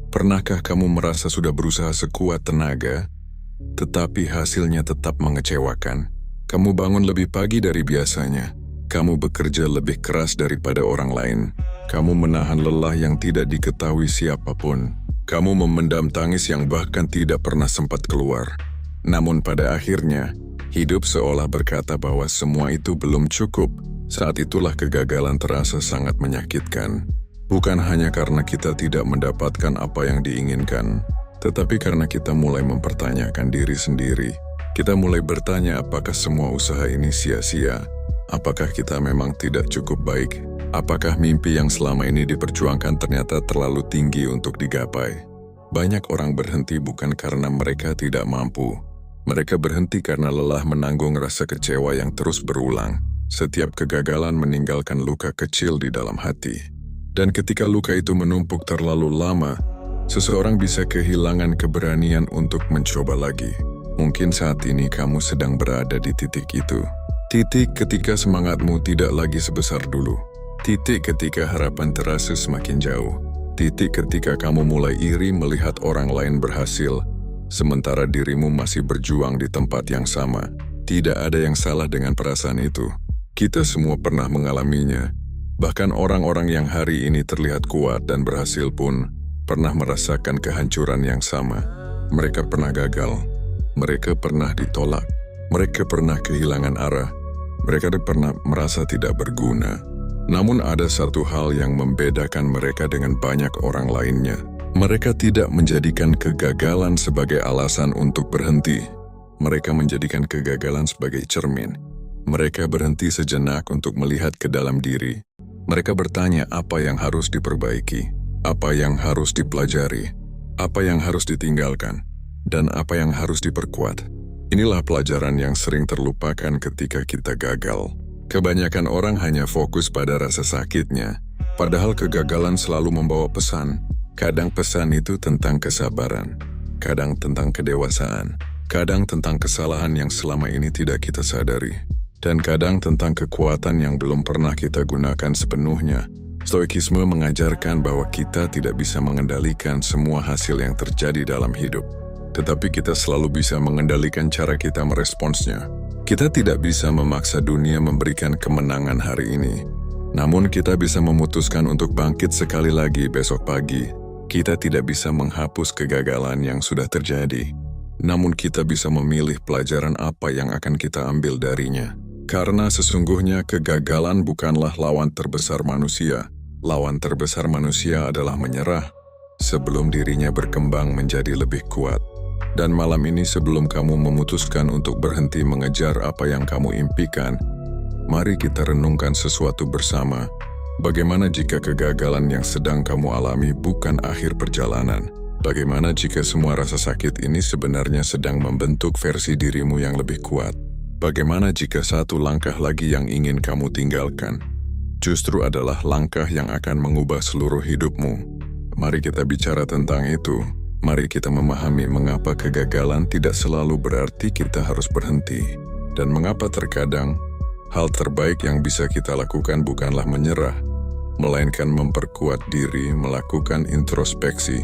Pernahkah kamu merasa sudah berusaha sekuat tenaga, tetapi hasilnya tetap mengecewakan? Kamu bangun lebih pagi dari biasanya. Kamu bekerja lebih keras daripada orang lain. Kamu menahan lelah yang tidak diketahui siapapun. Kamu memendam tangis yang bahkan tidak pernah sempat keluar. Namun pada akhirnya, hidup seolah berkata bahwa semua itu belum cukup. Saat itulah kegagalan terasa sangat menyakitkan. Bukan hanya karena kita tidak mendapatkan apa yang diinginkan, tetapi karena kita mulai mempertanyakan diri sendiri. Kita mulai bertanya apakah semua usaha ini sia-sia? Apakah kita memang tidak cukup baik? Apakah mimpi yang selama ini diperjuangkan ternyata terlalu tinggi untuk digapai? Banyak orang berhenti bukan karena mereka tidak mampu. Mereka berhenti karena lelah menanggung rasa kecewa yang terus berulang. Setiap kegagalan meninggalkan luka kecil di dalam hati. Dan ketika luka itu menumpuk terlalu lama, seseorang bisa kehilangan keberanian untuk mencoba lagi. Mungkin saat ini kamu sedang berada di titik itu. Titik ketika semangatmu tidak lagi sebesar dulu. Titik ketika harapan terasa semakin jauh. Titik ketika kamu mulai iri melihat orang lain berhasil, sementara dirimu masih berjuang di tempat yang sama. Tidak ada yang salah dengan perasaan itu. Kita semua pernah mengalaminya. Bahkan orang-orang yang hari ini terlihat kuat dan berhasil pun pernah merasakan kehancuran yang sama. Mereka pernah gagal. Mereka pernah ditolak. Mereka pernah kehilangan arah. Mereka pernah merasa tidak berguna. Namun ada satu hal yang membedakan mereka dengan banyak orang lainnya. Mereka tidak menjadikan kegagalan sebagai alasan untuk berhenti. Mereka menjadikan kegagalan sebagai cermin. Mereka berhenti sejenak untuk melihat ke dalam diri. Mereka bertanya apa yang harus diperbaiki, apa yang harus dipelajari, apa yang harus ditinggalkan, dan apa yang harus diperkuat. Inilah pelajaran yang sering terlupakan ketika kita gagal. Kebanyakan orang hanya fokus pada rasa sakitnya, padahal kegagalan selalu membawa pesan. Kadang pesan itu tentang kesabaran, kadang tentang kedewasaan, kadang tentang kesalahan yang selama ini tidak kita sadari, dan kadang tentang kekuatan yang belum pernah kita gunakan sepenuhnya. Stoikisme mengajarkan bahwa kita tidak bisa mengendalikan semua hasil yang terjadi dalam hidup, tetapi kita selalu bisa mengendalikan cara kita meresponsnya. Kita tidak bisa memaksa dunia memberikan kemenangan hari ini, namun kita bisa memutuskan untuk bangkit sekali lagi besok pagi. Kita tidak bisa menghapus kegagalan yang sudah terjadi, namun kita bisa memilih pelajaran apa yang akan kita ambil darinya. Karena sesungguhnya kegagalan bukanlah lawan terbesar manusia. Lawan terbesar manusia adalah menyerah sebelum dirinya berkembang menjadi lebih kuat. Dan malam ini sebelum kamu memutuskan untuk berhenti mengejar apa yang kamu impikan, mari kita renungkan sesuatu bersama. Bagaimana jika kegagalan yang sedang kamu alami bukan akhir perjalanan? Bagaimana jika semua rasa sakit ini sebenarnya sedang membentuk versi dirimu yang lebih kuat? Bagaimana jika satu langkah lagi yang ingin kamu tinggalkan justru adalah langkah yang akan mengubah seluruh hidupmu? Mari kita bicara tentang itu. Mari kita memahami mengapa kegagalan tidak selalu berarti kita harus berhenti, dan mengapa terkadang hal terbaik yang bisa kita lakukan bukanlah menyerah, melainkan memperkuat diri, melakukan introspeksi,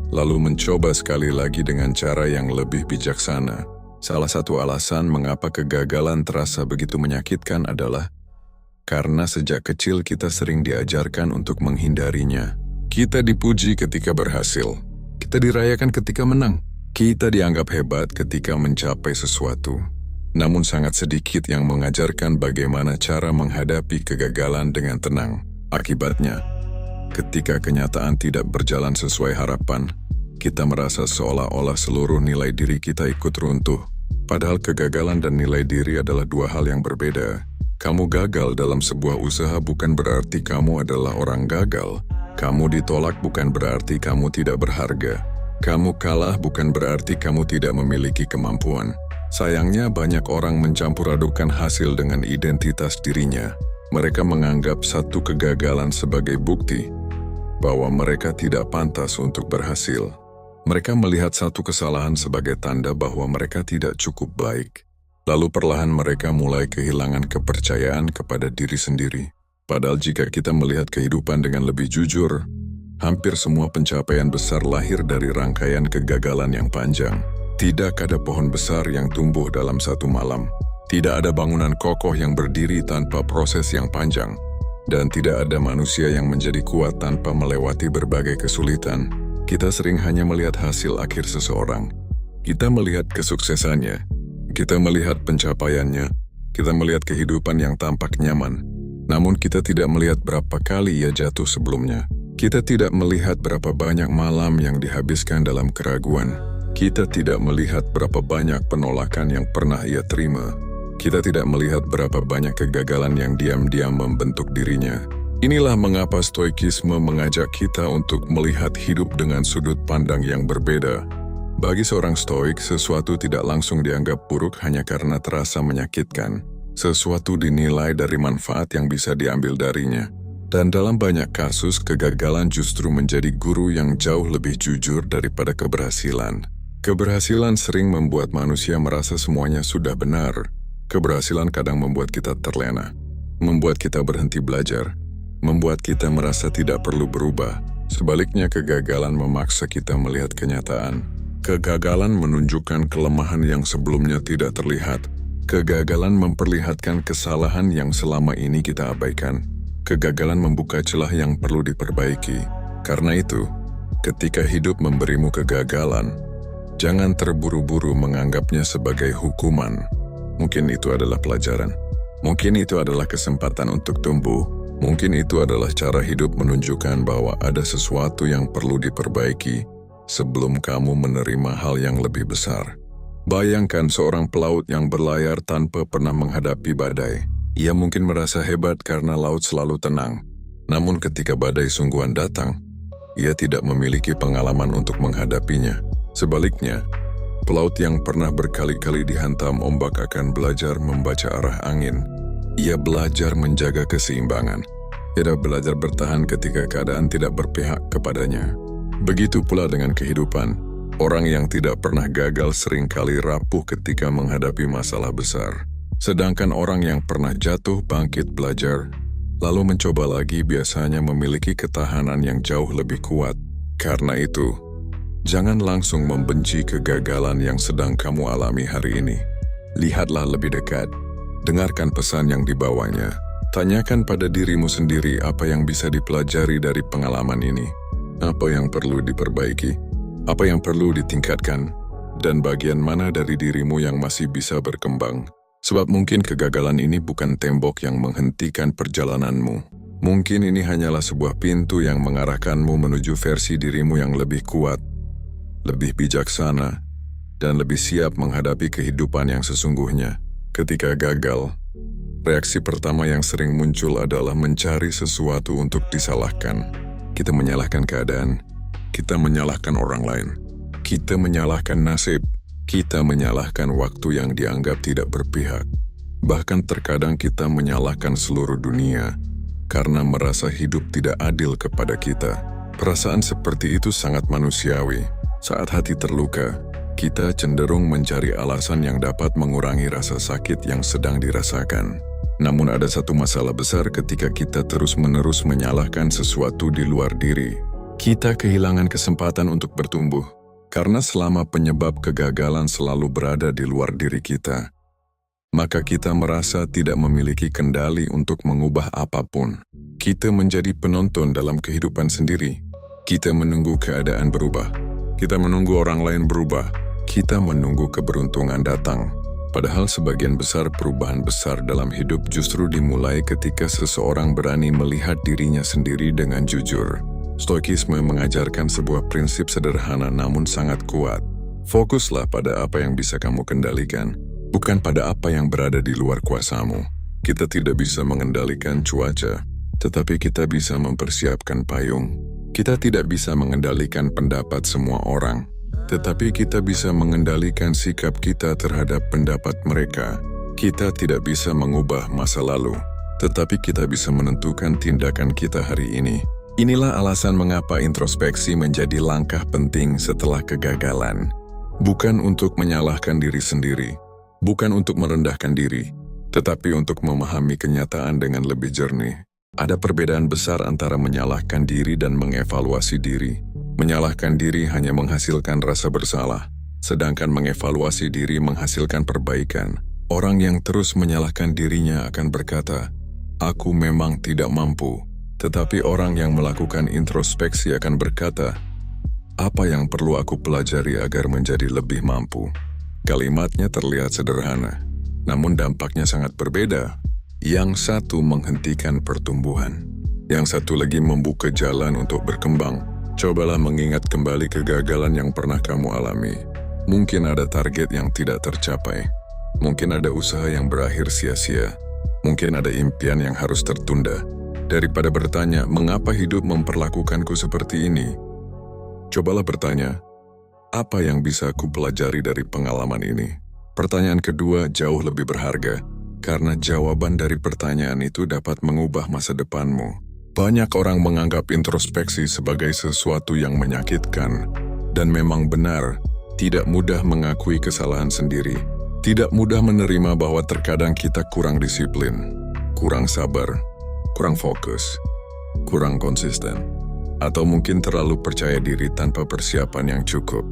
lalu mencoba sekali lagi dengan cara yang lebih bijaksana. Salah satu alasan mengapa kegagalan terasa begitu menyakitkan adalah karena sejak kecil kita sering diajarkan untuk menghindarinya. Kita dipuji ketika berhasil. Kita dirayakan ketika menang. Kita dianggap hebat ketika mencapai sesuatu. Namun sangat sedikit yang mengajarkan bagaimana cara menghadapi kegagalan dengan tenang. Akibatnya, ketika kenyataan tidak berjalan sesuai harapan, kita merasa seolah-olah seluruh nilai diri kita ikut runtuh. Padahal kegagalan dan nilai diri adalah dua hal yang berbeda. Kamu gagal dalam sebuah usaha bukan berarti kamu adalah orang gagal. Kamu ditolak bukan berarti kamu tidak berharga. Kamu kalah bukan berarti kamu tidak memiliki kemampuan. Sayangnya banyak orang mencampur adukan hasil dengan identitas dirinya. Mereka menganggap satu kegagalan sebagai bukti bahwa mereka tidak pantas untuk berhasil. Mereka melihat satu kesalahan sebagai tanda bahwa mereka tidak cukup baik. Lalu perlahan mereka mulai kehilangan kepercayaan kepada diri sendiri. Padahal jika kita melihat kehidupan dengan lebih jujur, Hampir semua pencapaian besar lahir dari rangkaian kegagalan yang panjang. Tidak ada pohon besar yang tumbuh dalam satu malam. Tidak ada bangunan kokoh yang berdiri tanpa proses yang panjang. Dan tidak ada manusia yang menjadi kuat tanpa melewati berbagai kesulitan. Kita sering hanya melihat hasil akhir seseorang. Kita melihat kesuksesannya. Kita melihat pencapaiannya. Kita melihat kehidupan yang tampak nyaman. Namun kita tidak melihat berapa kali ia jatuh sebelumnya. Kita tidak melihat berapa banyak malam yang dihabiskan dalam keraguan. Kita tidak melihat berapa banyak penolakan yang pernah ia terima. Kita tidak melihat berapa banyak kegagalan yang diam-diam membentuk dirinya. Inilah mengapa stoikisme mengajak kita untuk melihat hidup dengan sudut pandang yang berbeda. Bagi seorang stoik, sesuatu tidak langsung dianggap buruk hanya karena terasa menyakitkan. Sesuatu dinilai dari manfaat yang bisa diambil darinya. Dan dalam banyak kasus, kegagalan justru menjadi guru yang jauh lebih jujur daripada keberhasilan. Keberhasilan sering membuat manusia merasa semuanya sudah benar. Keberhasilan kadang membuat kita terlena, membuat kita berhenti belajar, membuat kita merasa tidak perlu berubah. Sebaliknya, kegagalan memaksa kita melihat kenyataan. Kegagalan menunjukkan kelemahan yang sebelumnya tidak terlihat. Kegagalan memperlihatkan kesalahan yang selama ini kita abaikan. Kegagalan membuka celah yang perlu diperbaiki. Karena itu, ketika hidup memberimu kegagalan, jangan terburu-buru menganggapnya sebagai hukuman. Mungkin itu adalah pelajaran. Mungkin itu adalah kesempatan untuk tumbuh. Mungkin itu adalah cara hidup menunjukkan bahwa ada sesuatu yang perlu diperbaiki sebelum kamu menerima hal yang lebih besar. Bayangkan seorang pelaut yang berlayar tanpa pernah menghadapi badai. Ia mungkin merasa hebat karena laut selalu tenang. Namun ketika badai sungguhan datang, ia tidak memiliki pengalaman untuk menghadapinya. Sebaliknya, pelaut yang pernah berkali-kali dihantam ombak akan belajar membaca arah angin. Ia belajar menjaga keseimbangan. Ia belajar bertahan ketika keadaan tidak berpihak kepadanya. Begitu pula dengan kehidupan. Orang yang tidak pernah gagal seringkali rapuh ketika menghadapi masalah besar. Sedangkan orang yang pernah jatuh bangkit belajar, lalu mencoba lagi biasanya memiliki ketahanan yang jauh lebih kuat. Karena itu, jangan langsung membenci kegagalan yang sedang kamu alami hari ini. Lihatlah lebih dekat. Dengarkan pesan yang dibawanya. Tanyakan pada dirimu sendiri apa yang bisa dipelajari dari pengalaman ini. Apa yang perlu diperbaiki? Apa yang perlu ditingkatkan? Dan bagian mana dari dirimu yang masih bisa berkembang? Sebab mungkin kegagalan ini bukan tembok yang menghentikan perjalananmu. Mungkin ini hanyalah sebuah pintu yang mengarahkanmu menuju versi dirimu yang lebih kuat, lebih bijaksana, dan lebih siap menghadapi kehidupan yang sesungguhnya. Ketika gagal, reaksi pertama yang sering muncul adalah mencari sesuatu untuk disalahkan. Kita menyalahkan keadaan, kita menyalahkan orang lain, kita menyalahkan nasib, kita menyalahkan waktu yang dianggap tidak berpihak. Bahkan terkadang kita menyalahkan seluruh dunia karena merasa hidup tidak adil kepada kita. Perasaan seperti itu sangat manusiawi. Saat hati terluka, kita cenderung mencari alasan yang dapat mengurangi rasa sakit yang sedang dirasakan. Namun ada satu masalah besar ketika kita terus-menerus menyalahkan sesuatu di luar diri. Kita kehilangan kesempatan untuk bertumbuh. Karena selama penyebab kegagalan selalu berada di luar diri kita, maka kita merasa tidak memiliki kendali untuk mengubah apapun. Kita menjadi penonton dalam kehidupan sendiri. Kita menunggu keadaan berubah. Kita menunggu orang lain berubah. Kita menunggu keberuntungan datang. Padahal sebagian besar perubahan besar dalam hidup justru dimulai ketika seseorang berani melihat dirinya sendiri dengan jujur. Stoikisme mengajarkan sebuah prinsip sederhana namun sangat kuat. Fokuslah pada apa yang bisa kamu kendalikan, bukan pada apa yang berada di luar kuasamu. Kita tidak bisa mengendalikan cuaca, tetapi kita bisa mempersiapkan payung. Kita tidak bisa mengendalikan pendapat semua orang, tetapi kita bisa mengendalikan sikap kita terhadap pendapat mereka. Kita tidak bisa mengubah masa lalu, tetapi kita bisa menentukan tindakan kita hari ini. Inilah alasan mengapa introspeksi menjadi langkah penting setelah kegagalan. Bukan untuk menyalahkan diri sendiri, bukan untuk merendahkan diri, tetapi untuk memahami kenyataan dengan lebih jernih. Ada perbedaan besar antara menyalahkan diri dan mengevaluasi diri. Menyalahkan diri hanya menghasilkan rasa bersalah, sedangkan mengevaluasi diri menghasilkan perbaikan. Orang yang terus menyalahkan dirinya akan berkata, "Aku memang tidak mampu." Tetapi orang yang melakukan introspeksi akan berkata, "Apa yang perlu aku pelajari agar menjadi lebih mampu?" Kalimatnya terlihat sederhana, namun dampaknya sangat berbeda. Yang satu menghentikan pertumbuhan, yang satu lagi membuka jalan untuk berkembang. Cobalah mengingat kembali kegagalan yang pernah kamu alami. Mungkin ada target yang tidak tercapai. Mungkin ada usaha yang berakhir sia-sia. Mungkin ada impian yang harus tertunda. Daripada bertanya, mengapa hidup memperlakukanku seperti ini? Cobalah bertanya, apa yang bisa aku pelajari dari pengalaman ini? Pertanyaan kedua jauh lebih berharga, karena jawaban dari pertanyaan itu dapat mengubah masa depanmu. Banyak orang menganggap introspeksi sebagai sesuatu yang menyakitkan, dan memang benar, tidak mudah mengakui kesalahan sendiri. Tidak mudah menerima bahwa terkadang kita kurang disiplin, kurang sabar, kurang fokus, kurang konsisten, atau mungkin terlalu percaya diri tanpa persiapan yang cukup.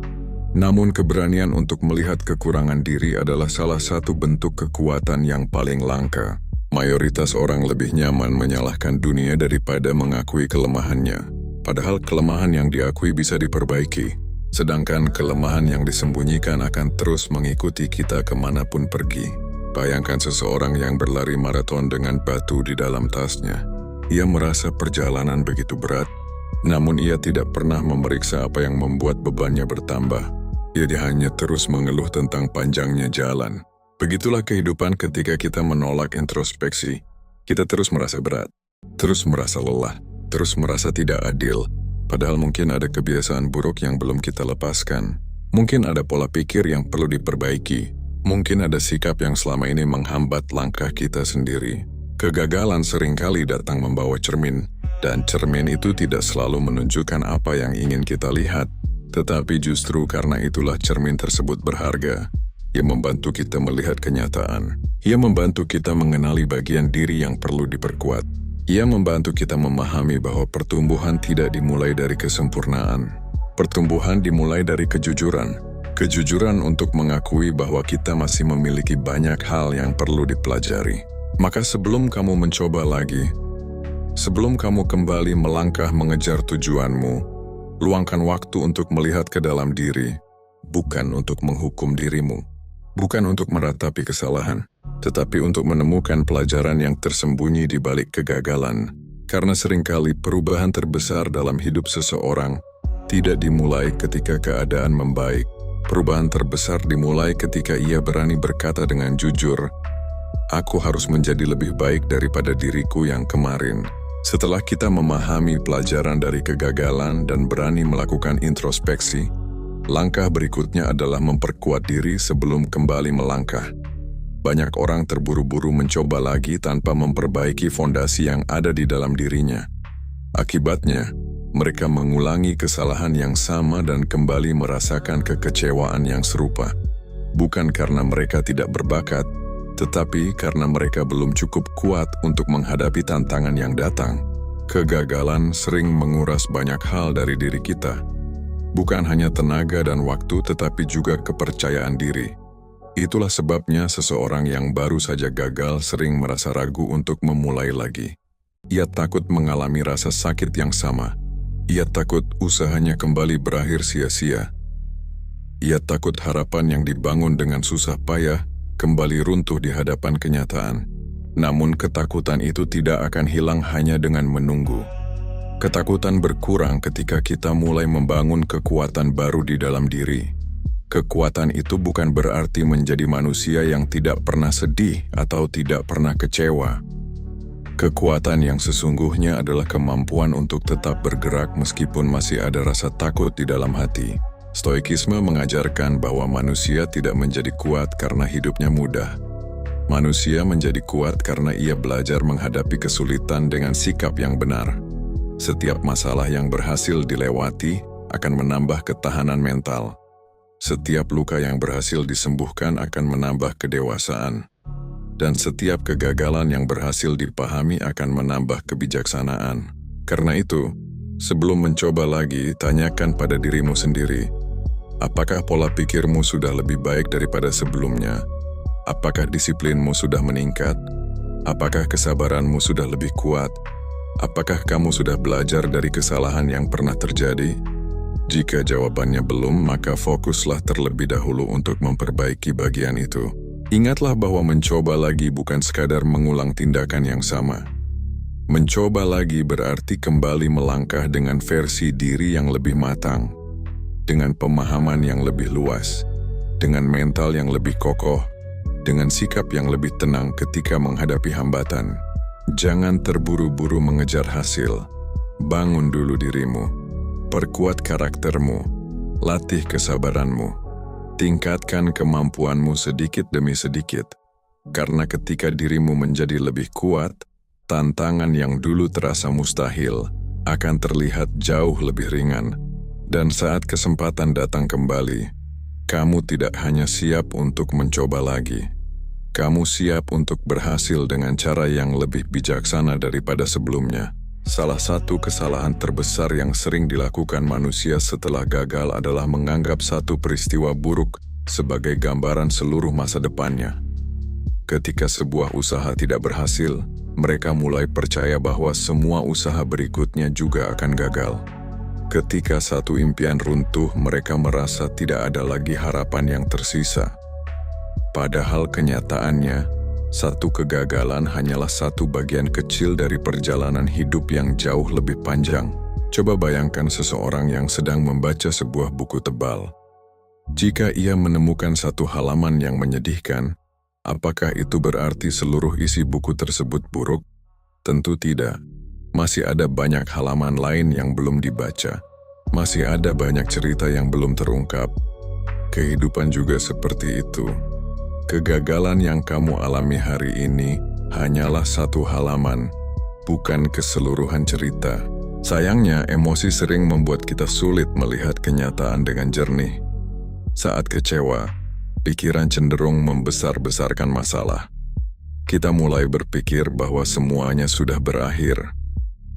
Namun keberanian untuk melihat kekurangan diri adalah salah satu bentuk kekuatan yang paling langka. Mayoritas orang lebih nyaman menyalahkan dunia daripada mengakui kelemahannya. Padahal kelemahan yang diakui bisa diperbaiki. Sedangkan kelemahan yang disembunyikan akan terus mengikuti kita kemanapun pergi. Bayangkan seseorang yang berlari maraton dengan batu di dalam tasnya. Ia merasa perjalanan begitu berat, namun ia tidak pernah memeriksa apa yang membuat bebannya bertambah. Ia hanya terus mengeluh tentang panjangnya jalan. Begitulah kehidupan ketika kita menolak introspeksi. Kita terus merasa berat, terus merasa lelah, terus merasa tidak adil. Padahal mungkin ada kebiasaan buruk yang belum kita lepaskan. Mungkin ada pola pikir yang perlu diperbaiki. Mungkin ada sikap yang selama ini menghambat langkah kita sendiri. Kegagalan seringkali datang membawa cermin, dan cermin itu tidak selalu menunjukkan apa yang ingin kita lihat. Tetapi justru karena itulah cermin tersebut berharga. Ia membantu kita melihat kenyataan. Ia membantu kita mengenali bagian diri yang perlu diperkuat. Ia membantu kita memahami bahwa pertumbuhan tidak dimulai dari kesempurnaan. Pertumbuhan dimulai dari kejujuran. Kejujuran untuk mengakui bahwa kita masih memiliki banyak hal yang perlu dipelajari. Maka sebelum kamu mencoba lagi, sebelum kamu kembali melangkah mengejar tujuanmu, luangkan waktu untuk melihat ke dalam diri, bukan untuk menghukum dirimu, bukan untuk meratapi kesalahan, tetapi untuk menemukan pelajaran yang tersembunyi di balik kegagalan. Karena seringkali perubahan terbesar dalam hidup seseorang tidak dimulai ketika keadaan membaik. Perubahan terbesar dimulai ketika ia berani berkata dengan jujur, "Aku harus menjadi lebih baik daripada diriku yang kemarin." Setelah kita memahami pelajaran dari kegagalan dan berani melakukan introspeksi, langkah berikutnya adalah memperkuat diri sebelum kembali melangkah. Banyak orang terburu-buru mencoba lagi tanpa memperbaiki fondasi yang ada di dalam dirinya. Akibatnya, mereka mengulangi kesalahan yang sama dan kembali merasakan kekecewaan yang serupa. Bukan karena mereka tidak berbakat, tetapi karena mereka belum cukup kuat untuk menghadapi tantangan yang datang. Kegagalan sering menguras banyak hal dari diri kita. Bukan hanya tenaga dan waktu, tetapi juga kepercayaan diri. Itulah sebabnya seseorang yang baru saja gagal sering merasa ragu untuk memulai lagi. Ia takut mengalami rasa sakit yang sama. Ia takut usahanya kembali berakhir sia-sia. Ia takut harapan yang dibangun dengan susah payah kembali runtuh di hadapan kenyataan. Namun ketakutan itu tidak akan hilang hanya dengan menunggu. Ketakutan berkurang ketika kita mulai membangun kekuatan baru di dalam diri. Kekuatan itu bukan berarti menjadi manusia yang tidak pernah sedih atau tidak pernah kecewa. Kekuatan yang sesungguhnya adalah kemampuan untuk tetap bergerak meskipun masih ada rasa takut di dalam hati. Stoikisme mengajarkan bahwa manusia tidak menjadi kuat karena hidupnya mudah. Manusia menjadi kuat karena ia belajar menghadapi kesulitan dengan sikap yang benar. Setiap masalah yang berhasil dilewati akan menambah ketahanan mental. Setiap luka yang berhasil disembuhkan akan menambah kedewasaan. Dan setiap kegagalan yang berhasil dipahami akan menambah kebijaksanaan. Karena itu, sebelum mencoba lagi, tanyakan pada dirimu sendiri, apakah pola pikirmu sudah lebih baik daripada sebelumnya? Apakah disiplinmu sudah meningkat? Apakah kesabaranmu sudah lebih kuat? Apakah kamu sudah belajar dari kesalahan yang pernah terjadi? Jika jawabannya belum, maka fokuslah terlebih dahulu untuk memperbaiki bagian itu. Ingatlah bahwa mencoba lagi bukan sekadar mengulang tindakan yang sama. Mencoba lagi berarti kembali melangkah dengan versi diri yang lebih matang, dengan pemahaman yang lebih luas, dengan mental yang lebih kokoh, dengan sikap yang lebih tenang ketika menghadapi hambatan. Jangan terburu-buru mengejar hasil. Bangun dulu dirimu. Perkuat karaktermu. Latih kesabaranmu. Tingkatkan kemampuanmu sedikit demi sedikit. Karena ketika dirimu menjadi lebih kuat, tantangan yang dulu terasa mustahil akan terlihat jauh lebih ringan. Dan saat kesempatan datang kembali, kamu tidak hanya siap untuk mencoba lagi. Kamu siap untuk berhasil dengan cara yang lebih bijaksana daripada sebelumnya. Salah satu kesalahan terbesar yang sering dilakukan manusia setelah gagal adalah menganggap satu peristiwa buruk sebagai gambaran seluruh masa depannya. Ketika sebuah usaha tidak berhasil, mereka mulai percaya bahwa semua usaha berikutnya juga akan gagal. Ketika satu impian runtuh, mereka merasa tidak ada lagi harapan yang tersisa. Padahal kenyataannya, satu kegagalan hanyalah satu bagian kecil dari perjalanan hidup yang jauh lebih panjang. Coba bayangkan seseorang yang sedang membaca sebuah buku tebal. Jika ia menemukan satu halaman yang menyedihkan, apakah itu berarti seluruh isi buku tersebut buruk? Tentu tidak. Masih ada banyak halaman lain yang belum dibaca. Masih ada banyak cerita yang belum terungkap. Kehidupan juga seperti itu. Kegagalan yang kamu alami hari ini hanyalah satu halaman, bukan keseluruhan cerita. Sayangnya, emosi sering membuat kita sulit melihat kenyataan dengan jernih. Saat kecewa, pikiran cenderung membesar-besarkan masalah. Kita mulai berpikir bahwa semuanya sudah berakhir.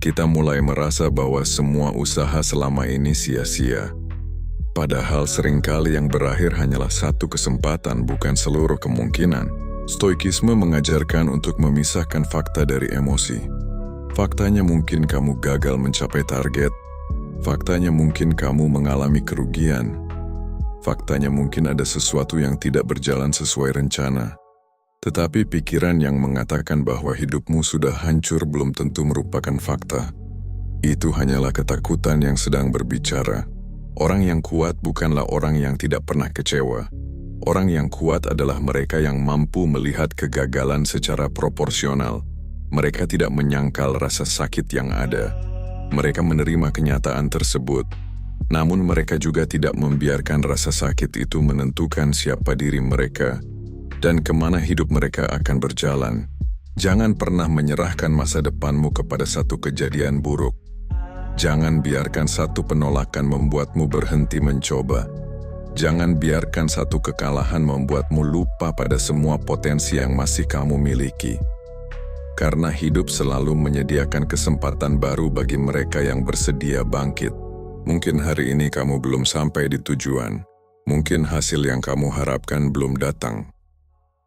Kita mulai merasa bahwa semua usaha selama ini sia-sia. Padahal seringkali yang berakhir hanyalah satu kesempatan, bukan seluruh kemungkinan. Stoikisme mengajarkan untuk memisahkan fakta dari emosi. Faktanya mungkin kamu gagal mencapai target. Faktanya mungkin kamu mengalami kerugian. Faktanya mungkin ada sesuatu yang tidak berjalan sesuai rencana. Tetapi pikiran yang mengatakan bahwa hidupmu sudah hancur belum tentu merupakan fakta. Itu hanyalah ketakutan yang sedang berbicara. Orang yang kuat bukanlah orang yang tidak pernah kecewa. Orang yang kuat adalah mereka yang mampu melihat kegagalan secara proporsional. Mereka tidak menyangkal rasa sakit yang ada. Mereka menerima kenyataan tersebut. Namun mereka juga tidak membiarkan rasa sakit itu menentukan siapa diri mereka dan kemana hidup mereka akan berjalan. Jangan pernah menyerahkan masa depanmu kepada satu kejadian buruk. Jangan biarkan satu penolakan membuatmu berhenti mencoba. Jangan biarkan satu kekalahan membuatmu lupa pada semua potensi yang masih kamu miliki. Karena hidup selalu menyediakan kesempatan baru bagi mereka yang bersedia bangkit. Mungkin hari ini kamu belum sampai di tujuan. Mungkin hasil yang kamu harapkan belum datang.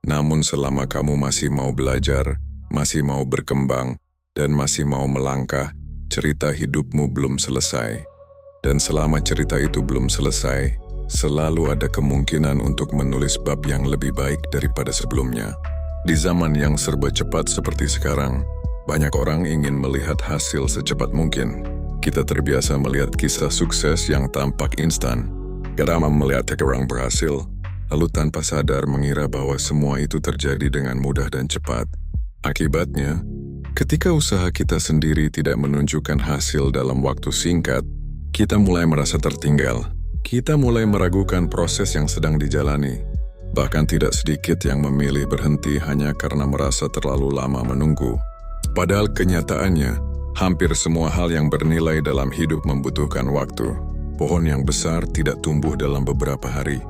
Namun selama kamu masih mau belajar, masih mau berkembang, dan masih mau melangkah, cerita hidupmu belum selesai. Dan selama cerita itu belum selesai, selalu ada kemungkinan untuk menulis bab yang lebih baik daripada sebelumnya. Di zaman yang serba cepat seperti sekarang, banyak orang ingin melihat hasil secepat mungkin. Kita terbiasa melihat kisah sukses yang tampak instan. Kita melihat orang berhasil, lalu tanpa sadar mengira bahwa semua itu terjadi dengan mudah dan cepat. Akibatnya, ketika usaha kita sendiri tidak menunjukkan hasil dalam waktu singkat, kita mulai merasa tertinggal. Kita mulai meragukan proses yang sedang dijalani. Bahkan tidak sedikit yang memilih berhenti hanya karena merasa terlalu lama menunggu. Padahal kenyataannya, hampir semua hal yang bernilai dalam hidup membutuhkan waktu. Pohon yang besar tidak tumbuh dalam beberapa hari.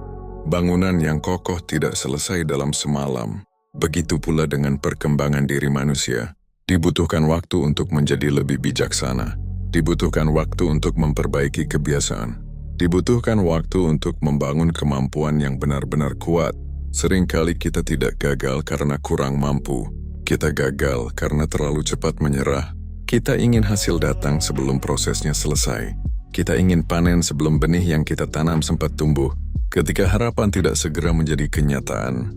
Bangunan yang kokoh tidak selesai dalam semalam. Begitu pula dengan perkembangan diri manusia. Dibutuhkan waktu untuk menjadi lebih bijaksana. Dibutuhkan waktu untuk memperbaiki kebiasaan. Dibutuhkan waktu untuk membangun kemampuan yang benar-benar kuat. Seringkali kita tidak gagal karena kurang mampu. Kita gagal karena terlalu cepat menyerah. Kita ingin hasil datang sebelum prosesnya selesai. Kita ingin panen sebelum benih yang kita tanam sempat tumbuh. Ketika harapan tidak segera menjadi kenyataan,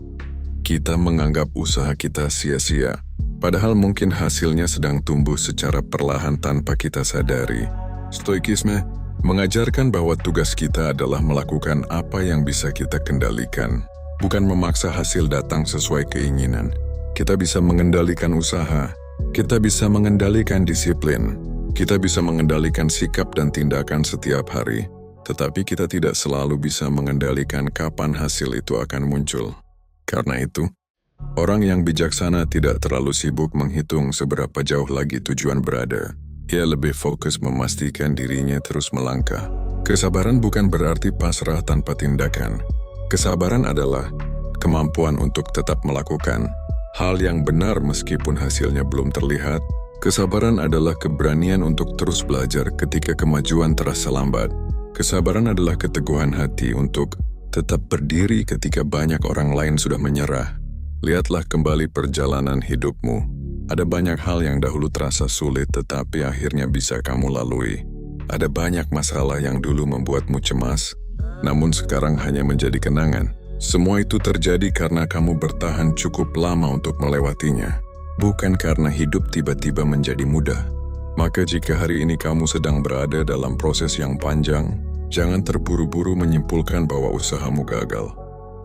kita menganggap usaha kita sia-sia. Padahal mungkin hasilnya sedang tumbuh secara perlahan tanpa kita sadari. Stoikisme mengajarkan bahwa tugas kita adalah melakukan apa yang bisa kita kendalikan, bukan memaksa hasil datang sesuai keinginan. Kita bisa mengendalikan usaha, kita bisa mengendalikan disiplin, kita bisa mengendalikan sikap dan tindakan setiap hari, tetapi kita tidak selalu bisa mengendalikan kapan hasil itu akan muncul. Karena itu, orang yang bijaksana tidak terlalu sibuk menghitung seberapa jauh lagi tujuan berada. Ia lebih fokus memastikan dirinya terus melangkah. Kesabaran bukan berarti pasrah tanpa tindakan. Kesabaran adalah kemampuan untuk tetap melakukan hal yang benar meskipun hasilnya belum terlihat. Kesabaran adalah keberanian untuk terus belajar ketika kemajuan terasa lambat. Kesabaran adalah keteguhan hati untuk tetap berdiri ketika banyak orang lain sudah menyerah. Lihatlah kembali perjalanan hidupmu. Ada banyak hal yang dahulu terasa sulit tetapi akhirnya bisa kamu lalui. Ada banyak masalah yang dulu membuatmu cemas, namun sekarang hanya menjadi kenangan. Semua itu terjadi karena kamu bertahan cukup lama untuk melewatinya, bukan karena hidup tiba-tiba menjadi mudah. Maka jika hari ini kamu sedang berada dalam proses yang panjang, jangan terburu-buru menyimpulkan bahwa usahamu gagal.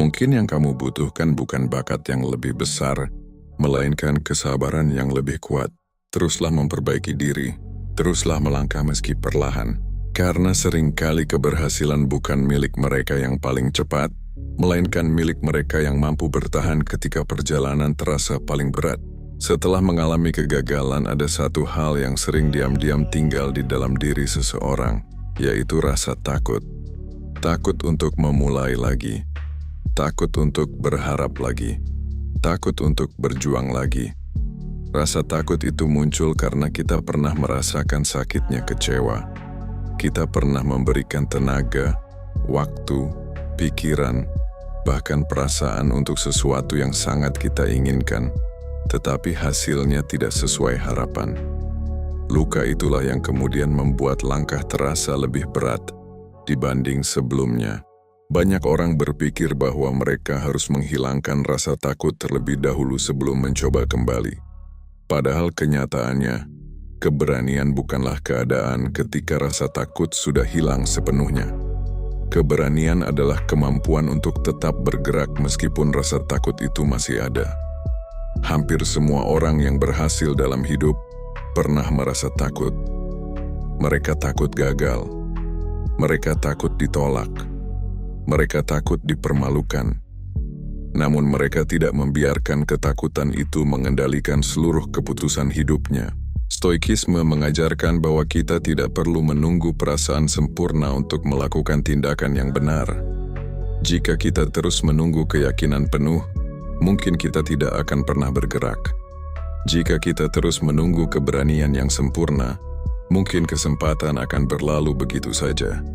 Mungkin yang kamu butuhkan bukan bakat yang lebih besar, melainkan kesabaran yang lebih kuat. Teruslah memperbaiki diri, teruslah melangkah meski perlahan. Karena seringkali keberhasilan bukan milik mereka yang paling cepat, melainkan milik mereka yang mampu bertahan ketika perjalanan terasa paling berat. Setelah mengalami kegagalan, ada satu hal yang sering diam-diam tinggal di dalam diri seseorang, yaitu rasa takut. Takut untuk memulai lagi. Takut untuk berharap lagi, takut untuk berjuang lagi. Rasa takut itu muncul karena kita pernah merasakan sakitnya kecewa. Kita pernah memberikan tenaga, waktu, pikiran, bahkan perasaan untuk sesuatu yang sangat kita inginkan, tetapi hasilnya tidak sesuai harapan. Luka itulah yang kemudian membuat langkah terasa lebih berat dibanding sebelumnya. Banyak orang berpikir bahwa mereka harus menghilangkan rasa takut terlebih dahulu sebelum mencoba kembali. Padahal kenyataannya, keberanian bukanlah keadaan ketika rasa takut sudah hilang sepenuhnya. Keberanian adalah kemampuan untuk tetap bergerak meskipun rasa takut itu masih ada. Hampir semua orang yang berhasil dalam hidup pernah merasa takut. Mereka takut gagal. Mereka takut ditolak. Mereka takut dipermalukan. Namun mereka tidak membiarkan ketakutan itu mengendalikan seluruh keputusan hidupnya. Stoikisme mengajarkan bahwa kita tidak perlu menunggu perasaan sempurna untuk melakukan tindakan yang benar. Jika kita terus menunggu keyakinan penuh, mungkin kita tidak akan pernah bergerak. Jika kita terus menunggu keberanian yang sempurna, mungkin kesempatan akan berlalu begitu saja.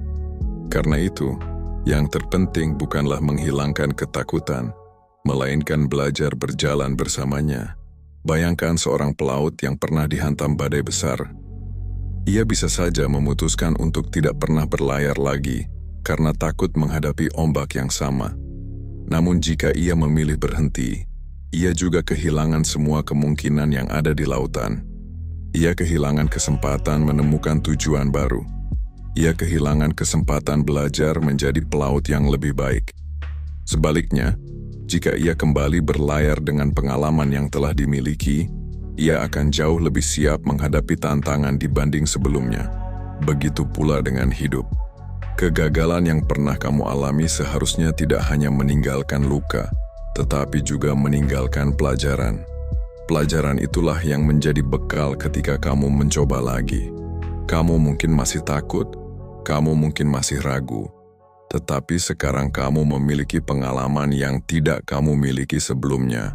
Karena itu, yang terpenting bukanlah menghilangkan ketakutan, melainkan belajar berjalan bersamanya. Bayangkan seorang pelaut yang pernah dihantam badai besar. Ia bisa saja memutuskan untuk tidak pernah berlayar lagi karena takut menghadapi ombak yang sama. Namun jika ia memilih berhenti, ia juga kehilangan semua kemungkinan yang ada di lautan. Ia kehilangan kesempatan menemukan tujuan baru. Ia kehilangan kesempatan belajar menjadi pelaut yang lebih baik. Sebaliknya, jika ia kembali berlayar dengan pengalaman yang telah dimiliki, ia akan jauh lebih siap menghadapi tantangan dibanding sebelumnya. Begitu pula dengan hidup. Kegagalan yang pernah kamu alami seharusnya tidak hanya meninggalkan luka, tetapi juga meninggalkan pelajaran. Pelajaran itulah yang menjadi bekal ketika kamu mencoba lagi. Kamu mungkin masih takut, kamu mungkin masih ragu, tetapi sekarang kamu memiliki pengalaman yang tidak kamu miliki sebelumnya.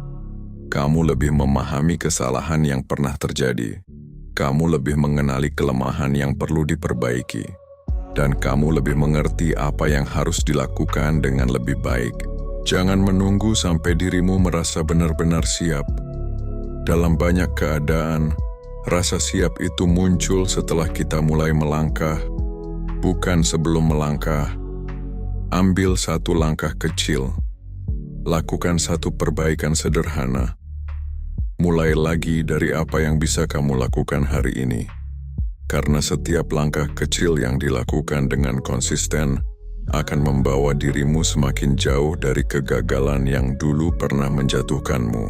Kamu lebih memahami kesalahan yang pernah terjadi. Kamu lebih mengenali kelemahan yang perlu diperbaiki. Dan kamu lebih mengerti apa yang harus dilakukan dengan lebih baik. Jangan menunggu sampai dirimu merasa benar-benar siap. Dalam banyak keadaan, rasa siap itu muncul setelah kita mulai melangkah, bukan sebelum melangkah. Ambil satu langkah kecil. Lakukan satu perbaikan sederhana. Mulai lagi dari apa yang bisa kamu lakukan hari ini. Karena setiap langkah kecil yang dilakukan dengan konsisten akan membawa dirimu semakin jauh dari kegagalan yang dulu pernah menjatuhkanmu.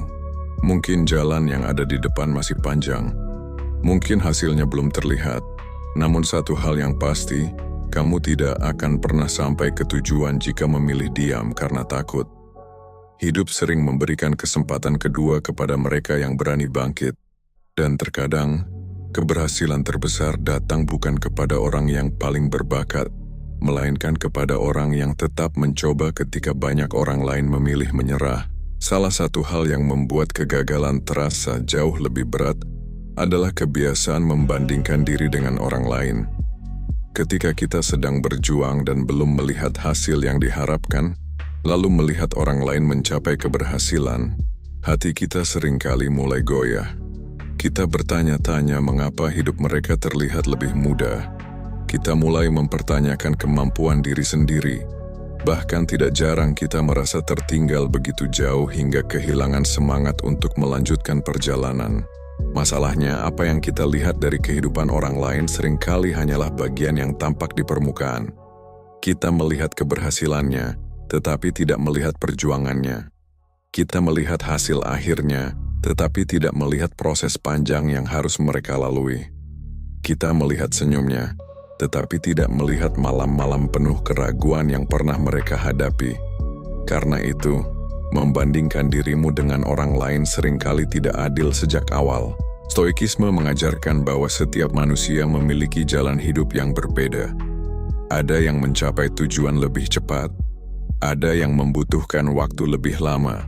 Mungkin jalan yang ada di depan masih panjang. Mungkin hasilnya belum terlihat. Namun satu hal yang pasti, kamu tidak akan pernah sampai ke tujuan jika memilih diam karena takut. Hidup sering memberikan kesempatan kedua kepada mereka yang berani bangkit. Dan terkadang, keberhasilan terbesar datang bukan kepada orang yang paling berbakat, melainkan kepada orang yang tetap mencoba ketika banyak orang lain memilih menyerah. Salah satu hal yang membuat kegagalan terasa jauh lebih berat adalah kebiasaan membandingkan diri dengan orang lain. Ketika kita sedang berjuang dan belum melihat hasil yang diharapkan, lalu melihat orang lain mencapai keberhasilan, hati kita seringkali mulai goyah. Kita bertanya-tanya mengapa hidup mereka terlihat lebih mudah. Kita mulai mempertanyakan kemampuan diri sendiri. Bahkan tidak jarang kita merasa tertinggal begitu jauh hingga kehilangan semangat untuk melanjutkan perjalanan. Masalahnya, apa yang kita lihat dari kehidupan orang lain seringkali hanyalah bagian yang tampak di permukaan. Kita melihat keberhasilannya, tetapi tidak melihat perjuangannya. Kita melihat hasil akhirnya, tetapi tidak melihat proses panjang yang harus mereka lalui. Kita melihat senyumnya, tetapi tidak melihat malam-malam penuh keraguan yang pernah mereka hadapi. Karena itu, membandingkan dirimu dengan orang lain seringkali tidak adil sejak awal. Stoikisme mengajarkan bahwa setiap manusia memiliki jalan hidup yang berbeda. Ada yang mencapai tujuan lebih cepat, ada yang membutuhkan waktu lebih lama.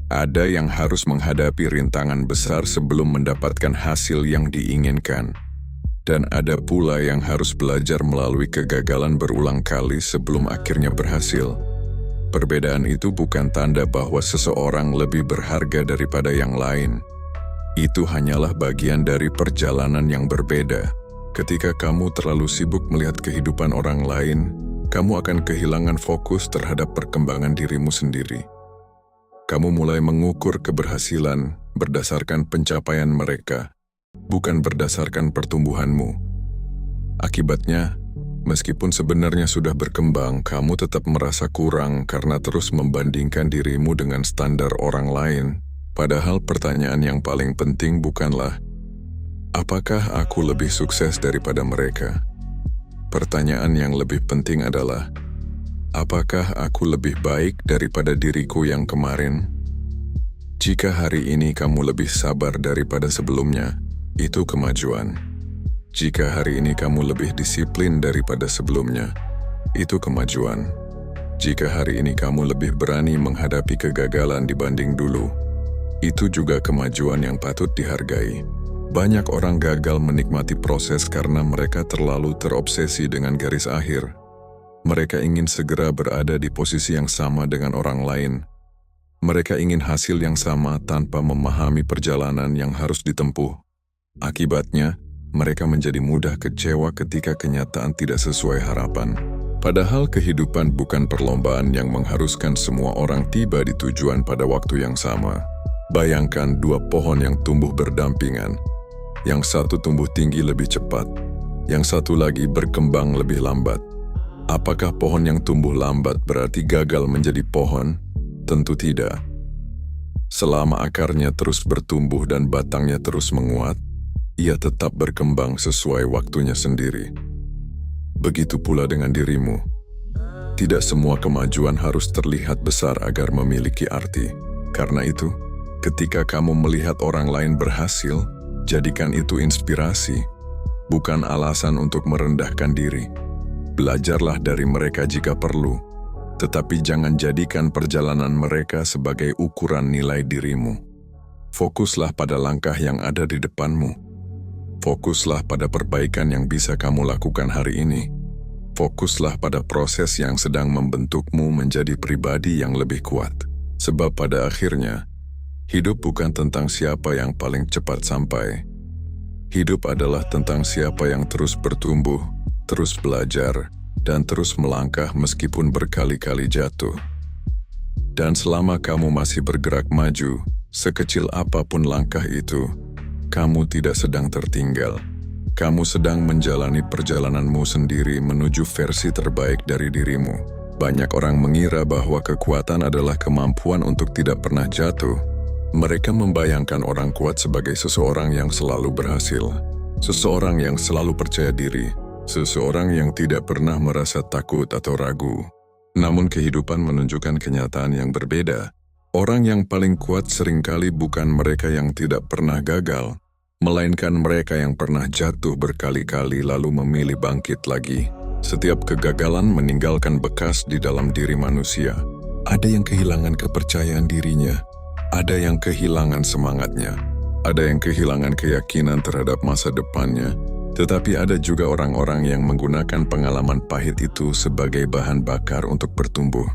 Ada yang harus menghadapi rintangan besar sebelum mendapatkan hasil yang diinginkan. Dan ada pula yang harus belajar melalui kegagalan berulang kali sebelum akhirnya berhasil. Perbedaan itu bukan tanda bahwa seseorang lebih berharga daripada yang lain. Itu hanyalah bagian dari perjalanan yang berbeda. Ketika kamu terlalu sibuk melihat kehidupan orang lain, kamu akan kehilangan fokus terhadap perkembangan dirimu sendiri. Kamu mulai mengukur keberhasilan berdasarkan pencapaian mereka, bukan berdasarkan pertumbuhanmu. Akibatnya, meskipun sebenarnya sudah berkembang, kamu tetap merasa kurang karena terus membandingkan dirimu dengan standar orang lain. Padahal pertanyaan yang paling penting bukanlah, apakah aku lebih sukses daripada mereka? Pertanyaan yang lebih penting adalah, apakah aku lebih baik daripada diriku yang kemarin? Jika hari ini kamu lebih sabar daripada sebelumnya, itu kemajuan. Jika hari ini kamu lebih disiplin daripada sebelumnya, itu kemajuan. Jika hari ini kamu lebih berani menghadapi kegagalan dibanding dulu, itu juga kemajuan yang patut dihargai. Banyak orang gagal menikmati proses karena mereka terlalu terobsesi dengan garis akhir. Mereka ingin segera berada di posisi yang sama dengan orang lain. Mereka ingin hasil yang sama tanpa memahami perjalanan yang harus ditempuh. Akibatnya, mereka menjadi mudah kecewa ketika kenyataan tidak sesuai harapan. Padahal kehidupan bukan perlombaan yang mengharuskan semua orang tiba di tujuan pada waktu yang sama. Bayangkan dua pohon yang tumbuh berdampingan. Yang satu tumbuh tinggi lebih cepat, yang satu lagi berkembang lebih lambat. Apakah pohon yang tumbuh lambat berarti gagal menjadi pohon? Tentu tidak. Selama akarnya terus bertumbuh dan batangnya terus menguat, ia tetap berkembang sesuai waktunya sendiri. Begitu pula dengan dirimu. Tidak semua kemajuan harus terlihat besar agar memiliki arti. Karena itu, ketika kamu melihat orang lain berhasil, jadikan itu inspirasi, bukan alasan untuk merendahkan diri. Belajarlah dari mereka jika perlu, tetapi jangan jadikan perjalanan mereka sebagai ukuran nilai dirimu. Fokuslah pada langkah yang ada di depanmu. Fokuslah pada perbaikan yang bisa kamu lakukan hari ini. Fokuslah pada proses yang sedang membentukmu menjadi pribadi yang lebih kuat. Sebab pada akhirnya, hidup bukan tentang siapa yang paling cepat sampai. Hidup adalah tentang siapa yang terus bertumbuh, terus belajar, dan terus melangkah meskipun berkali-kali jatuh. Dan selama kamu masih bergerak maju, sekecil apapun langkah itu, kamu tidak sedang tertinggal. Kamu sedang menjalani perjalananmu sendiri menuju versi terbaik dari dirimu. Banyak orang mengira bahwa kekuatan adalah kemampuan untuk tidak pernah jatuh. Mereka membayangkan orang kuat sebagai seseorang yang selalu berhasil, seseorang yang selalu percaya diri, seseorang yang tidak pernah merasa takut atau ragu. Namun kehidupan menunjukkan kenyataan yang berbeda. Orang yang paling kuat seringkali bukan mereka yang tidak pernah gagal, melainkan mereka yang pernah jatuh berkali-kali lalu memilih bangkit lagi. Setiap kegagalan meninggalkan bekas di dalam diri manusia. Ada yang kehilangan kepercayaan dirinya, ada yang kehilangan semangatnya, ada yang kehilangan keyakinan terhadap masa depannya, tetapi ada juga orang-orang yang menggunakan pengalaman pahit itu sebagai bahan bakar untuk bertumbuh.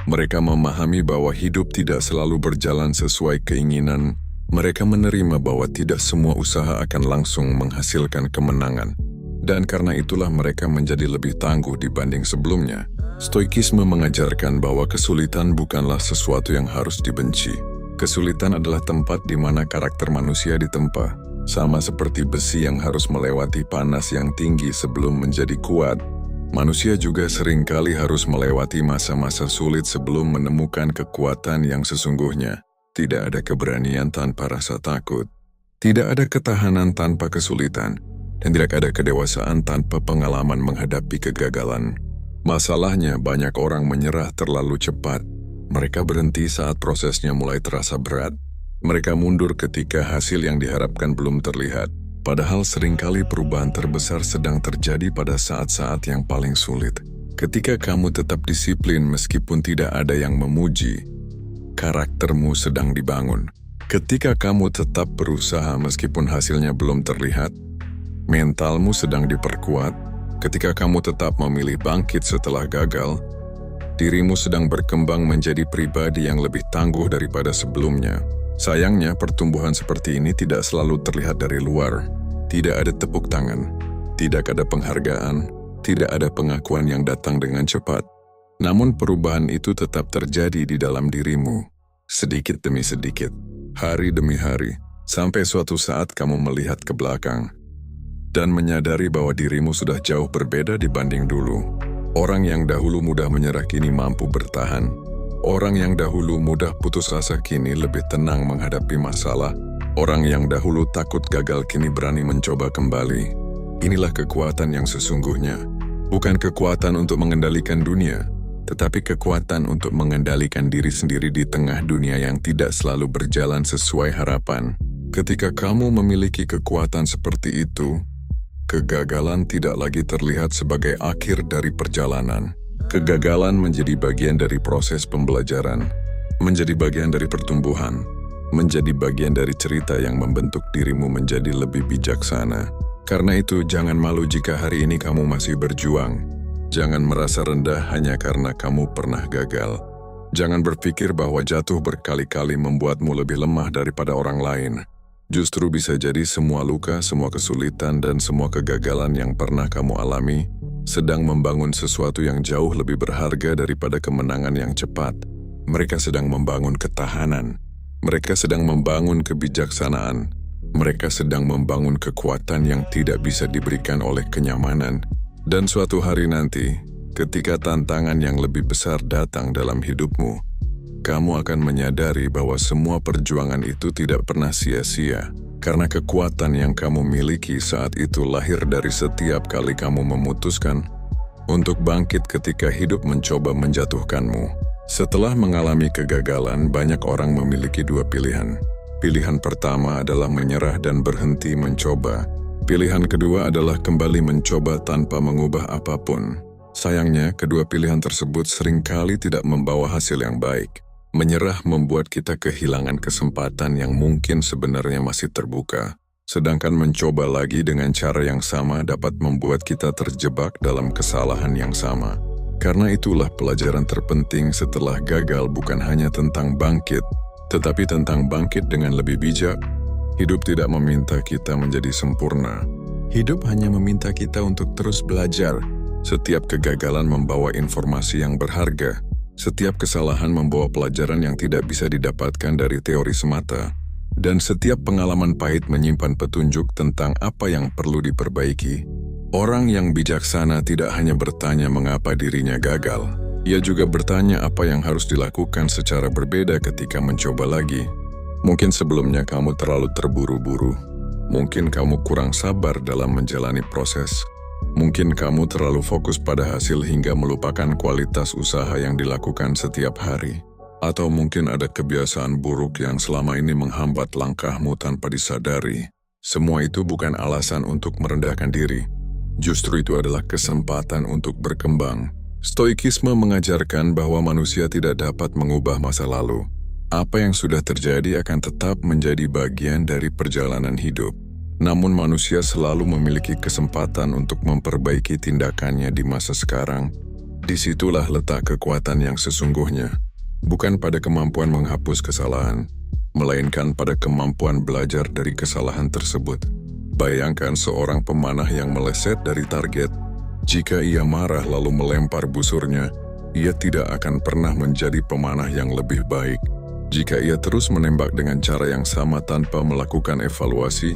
Mereka memahami bahwa hidup tidak selalu berjalan sesuai keinginan. Mereka menerima bahwa tidak semua usaha akan langsung menghasilkan kemenangan. Dan karena itulah mereka menjadi lebih tangguh dibanding sebelumnya. Stoikisme mengajarkan bahwa kesulitan bukanlah sesuatu yang harus dibenci. Kesulitan adalah tempat di mana karakter manusia ditempa. Sama seperti besi yang harus melewati panas yang tinggi sebelum menjadi kuat, manusia juga seringkali harus melewati masa-masa sulit sebelum menemukan kekuatan yang sesungguhnya. Tidak ada keberanian tanpa rasa takut. Tidak ada ketahanan tanpa kesulitan. Dan tidak ada kedewasaan tanpa pengalaman menghadapi kegagalan. Masalahnya, banyak orang menyerah terlalu cepat. Mereka berhenti saat prosesnya mulai terasa berat. Mereka mundur ketika hasil yang diharapkan belum terlihat. Padahal seringkali perubahan terbesar sedang terjadi pada saat-saat yang paling sulit. Ketika kamu tetap disiplin meskipun tidak ada yang memuji, karaktermu sedang dibangun. Ketika kamu tetap berusaha meskipun hasilnya belum terlihat, mentalmu sedang diperkuat. Ketika kamu tetap memilih bangkit setelah gagal, dirimu sedang berkembang menjadi pribadi yang lebih tangguh daripada sebelumnya. Sayangnya, pertumbuhan seperti ini tidak selalu terlihat dari luar. Tidak ada tepuk tangan, tidak ada penghargaan, tidak ada pengakuan yang datang dengan cepat. Namun perubahan itu tetap terjadi di dalam dirimu, sedikit demi sedikit, hari demi hari, sampai suatu saat kamu melihat ke belakang dan menyadari bahwa dirimu sudah jauh berbeda dibanding dulu. Orang yang dahulu mudah menyerah kini mampu bertahan. Orang yang dahulu mudah putus asa kini lebih tenang menghadapi masalah. Orang yang dahulu takut gagal kini berani mencoba kembali. Inilah kekuatan yang sesungguhnya. Bukan kekuatan untuk mengendalikan dunia, tetapi kekuatan untuk mengendalikan diri sendiri di tengah dunia yang tidak selalu berjalan sesuai harapan. Ketika kamu memiliki kekuatan seperti itu, kegagalan tidak lagi terlihat sebagai akhir dari perjalanan. Kegagalan menjadi bagian dari proses pembelajaran, menjadi bagian dari pertumbuhan, menjadi bagian dari cerita yang membentuk dirimu menjadi lebih bijaksana. Karena itu, jangan malu jika hari ini kamu masih berjuang. Jangan merasa rendah hanya karena kamu pernah gagal. Jangan berpikir bahwa jatuh berkali-kali membuatmu lebih lemah daripada orang lain. Justru bisa jadi semua luka, semua kesulitan, dan semua kegagalan yang pernah kamu alami sedang membangun sesuatu yang jauh lebih berharga daripada kemenangan yang cepat. Mereka sedang membangun ketahanan. Mereka sedang membangun kebijaksanaan. Mereka sedang membangun kekuatan yang tidak bisa diberikan oleh kenyamanan. Dan suatu hari nanti, ketika tantangan yang lebih besar datang dalam hidupmu, kamu akan menyadari bahwa semua perjuangan itu tidak pernah sia-sia. Karena kekuatan yang kamu miliki saat itu lahir dari setiap kali kamu memutuskan untuk bangkit ketika hidup mencoba menjatuhkanmu. Setelah mengalami kegagalan, banyak orang memiliki dua pilihan. Pilihan pertama adalah menyerah dan berhenti mencoba. Pilihan kedua adalah kembali mencoba tanpa mengubah apapun. Sayangnya, kedua pilihan tersebut seringkali tidak membawa hasil yang baik. Menyerah membuat kita kehilangan kesempatan yang mungkin sebenarnya masih terbuka. Sedangkan mencoba lagi dengan cara yang sama dapat membuat kita terjebak dalam kesalahan yang sama. Karena itulah pelajaran terpenting setelah gagal bukan hanya tentang bangkit, tetapi tentang bangkit dengan lebih bijak. Hidup tidak meminta kita menjadi sempurna. Hidup hanya meminta kita untuk terus belajar. Setiap kegagalan membawa informasi yang berharga. Setiap kesalahan membawa pelajaran yang tidak bisa didapatkan dari teori semata. Dan setiap pengalaman pahit menyimpan petunjuk tentang apa yang perlu diperbaiki. Orang yang bijaksana tidak hanya bertanya mengapa dirinya gagal. Ia juga bertanya apa yang harus dilakukan secara berbeda ketika mencoba lagi. Mungkin sebelumnya kamu terlalu terburu-buru. Mungkin kamu kurang sabar dalam menjalani proses. Mungkin kamu terlalu fokus pada hasil hingga melupakan kualitas usaha yang dilakukan setiap hari. Atau mungkin ada kebiasaan buruk yang selama ini menghambat langkahmu tanpa disadari. Semua itu bukan alasan untuk merendahkan diri. Justru itu adalah kesempatan untuk berkembang. Stoikisme mengajarkan bahwa manusia tidak dapat mengubah masa lalu. Apa yang sudah terjadi akan tetap menjadi bagian dari perjalanan hidup. Namun manusia selalu memiliki kesempatan untuk memperbaiki tindakannya di masa sekarang. Disitulah letak kekuatan yang sesungguhnya. Bukan pada kemampuan menghapus kesalahan, melainkan pada kemampuan belajar dari kesalahan tersebut. Bayangkan seorang pemanah yang meleset dari target. Jika ia marah lalu melempar busurnya, ia tidak akan pernah menjadi pemanah yang lebih baik. Jika ia terus menembak dengan cara yang sama tanpa melakukan evaluasi,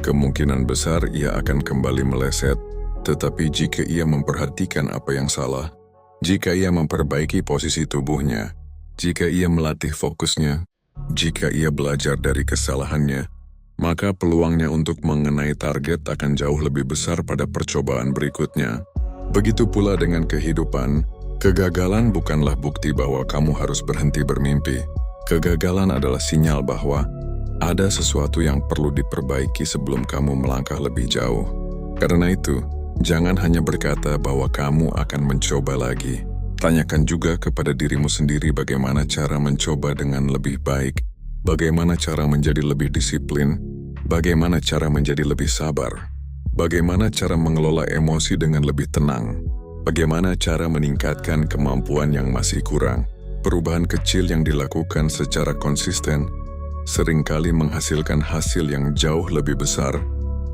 kemungkinan besar ia akan kembali meleset. Tetapi jika ia memperhatikan apa yang salah, jika ia memperbaiki posisi tubuhnya, jika ia melatih fokusnya, jika ia belajar dari kesalahannya, maka peluangnya untuk mengenai target akan jauh lebih besar pada percobaan berikutnya. Begitu pula dengan kehidupan, kegagalan bukanlah bukti bahwa kamu harus berhenti bermimpi. Kegagalan adalah sinyal bahwa ada sesuatu yang perlu diperbaiki sebelum kamu melangkah lebih jauh. Karena itu, jangan hanya berkata bahwa kamu akan mencoba lagi. Tanyakan juga kepada dirimu sendiri bagaimana cara mencoba dengan lebih baik, bagaimana cara menjadi lebih disiplin, bagaimana cara menjadi lebih sabar, bagaimana cara mengelola emosi dengan lebih tenang, bagaimana cara meningkatkan kemampuan yang masih kurang. Perubahan kecil yang dilakukan secara konsisten seringkali menghasilkan hasil yang jauh lebih besar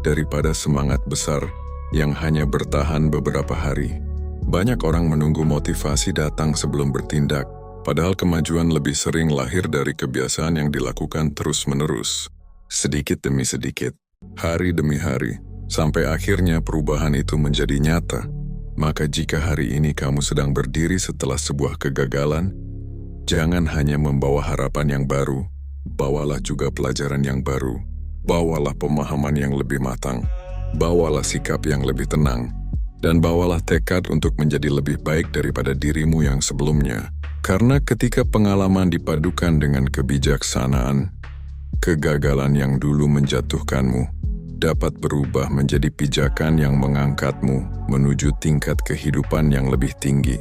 daripada semangat besar yang hanya bertahan beberapa hari. Banyak orang menunggu motivasi datang sebelum bertindak, padahal kemajuan lebih sering lahir dari kebiasaan yang dilakukan terus-menerus. Sedikit demi sedikit, hari demi hari, sampai akhirnya perubahan itu menjadi nyata. Maka jika hari ini kamu sedang berdiri setelah sebuah kegagalan, jangan hanya membawa harapan yang baru, bawalah juga pelajaran yang baru, bawalah pemahaman yang lebih matang, bawalah sikap yang lebih tenang, dan bawalah tekad untuk menjadi lebih baik daripada dirimu yang sebelumnya. Karena ketika pengalaman dipadukan dengan kebijaksanaan, kegagalan yang dulu menjatuhkanmu dapat berubah menjadi pijakan yang mengangkatmu menuju tingkat kehidupan yang lebih tinggi.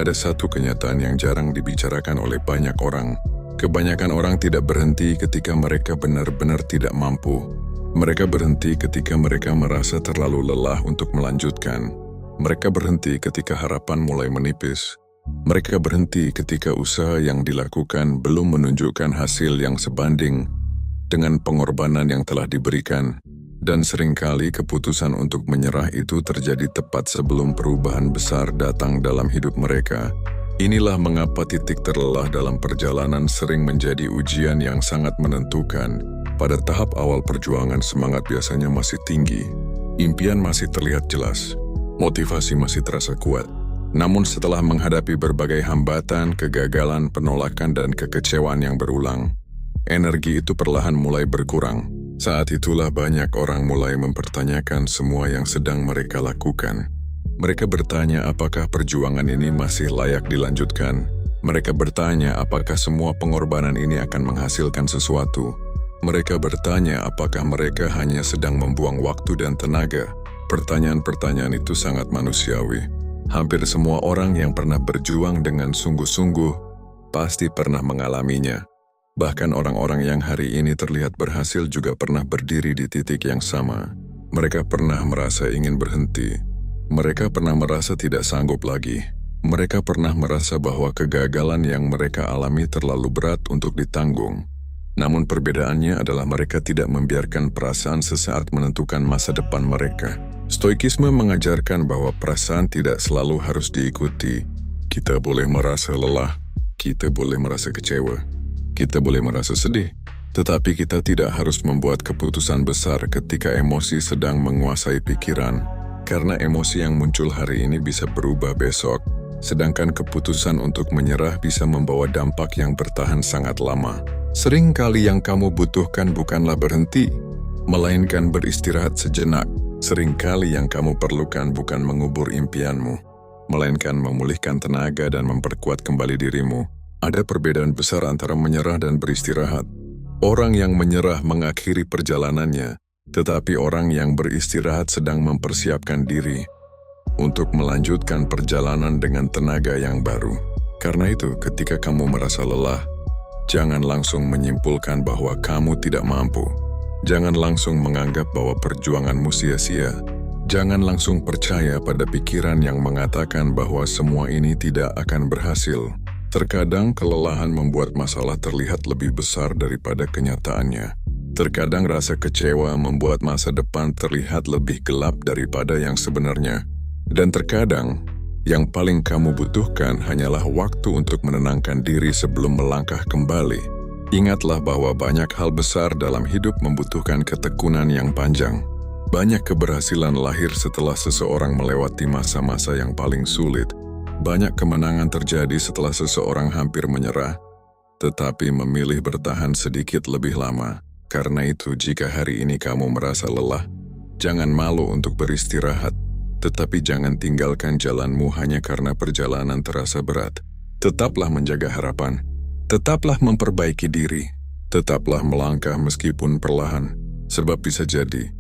Ada satu kenyataan yang jarang dibicarakan oleh banyak orang. Kebanyakan orang tidak berhenti ketika mereka benar-benar tidak mampu. Mereka berhenti ketika mereka merasa terlalu lelah untuk melanjutkan. Mereka berhenti ketika harapan mulai menipis. Mereka berhenti ketika usaha yang dilakukan belum menunjukkan hasil yang sebanding dengan pengorbanan yang telah diberikan. Dan seringkali keputusan untuk menyerah itu terjadi tepat sebelum perubahan besar datang dalam hidup mereka. Inilah mengapa titik terlelah dalam perjalanan sering menjadi ujian yang sangat menentukan. Pada tahap awal perjuangan, semangat biasanya masih tinggi. Impian masih terlihat jelas. Motivasi masih terasa kuat. Namun setelah menghadapi berbagai hambatan, kegagalan, penolakan, dan kekecewaan yang berulang, energi itu perlahan mulai berkurang. Saat itulah banyak orang mulai mempertanyakan semua yang sedang mereka lakukan. Mereka bertanya apakah perjuangan ini masih layak dilanjutkan. Mereka bertanya apakah semua pengorbanan ini akan menghasilkan sesuatu. Mereka bertanya apakah mereka hanya sedang membuang waktu dan tenaga. Pertanyaan-pertanyaan itu sangat manusiawi. Hampir semua orang yang pernah berjuang dengan sungguh-sungguh pasti pernah mengalaminya. Bahkan orang-orang yang hari ini terlihat berhasil juga pernah berdiri di titik yang sama. Mereka pernah merasa ingin berhenti. Mereka pernah merasa tidak sanggup lagi. Mereka pernah merasa bahwa kegagalan yang mereka alami terlalu berat untuk ditanggung. Namun perbedaannya adalah mereka tidak membiarkan perasaan sesaat menentukan masa depan mereka. Stoikisme mengajarkan bahwa perasaan tidak selalu harus diikuti. Kita boleh merasa lelah, kita boleh merasa kecewa, kita boleh merasa sedih, tetapi kita tidak harus membuat keputusan besar ketika emosi sedang menguasai pikiran, karena emosi yang muncul hari ini bisa berubah besok, sedangkan keputusan untuk menyerah bisa membawa dampak yang bertahan sangat lama. Sering kali yang kamu butuhkan bukanlah berhenti, melainkan beristirahat sejenak. Sering kali yang kamu perlukan bukan mengubur impianmu, melainkan memulihkan tenaga dan memperkuat kembali dirimu. Ada perbedaan besar antara menyerah dan beristirahat. Orang yang menyerah mengakhiri perjalanannya, tetapi orang yang beristirahat sedang mempersiapkan diri untuk melanjutkan perjalanan dengan tenaga yang baru. Karena itu, ketika kamu merasa lelah, jangan langsung menyimpulkan bahwa kamu tidak mampu. Jangan langsung menganggap bahwa perjuanganmu sia-sia. Jangan langsung percaya pada pikiran yang mengatakan bahwa semua ini tidak akan berhasil. Terkadang kelelahan membuat masalah terlihat lebih besar daripada kenyataannya. Terkadang rasa kecewa membuat masa depan terlihat lebih gelap daripada yang sebenarnya. Dan terkadang, yang paling kamu butuhkan hanyalah waktu untuk menenangkan diri sebelum melangkah kembali. Ingatlah bahwa banyak hal besar dalam hidup membutuhkan ketekunan yang panjang. Banyak keberhasilan lahir setelah seseorang melewati masa-masa yang paling sulit. Banyak kemenangan terjadi setelah seseorang hampir menyerah, tetapi memilih bertahan sedikit lebih lama. Karena itu, jika hari ini kamu merasa lelah, jangan malu untuk beristirahat, tetapi jangan tinggalkan jalanmu hanya karena perjalanan terasa berat. Tetaplah menjaga harapan. Tetaplah memperbaiki diri, tetaplah melangkah meskipun perlahan, sebab bisa jadi,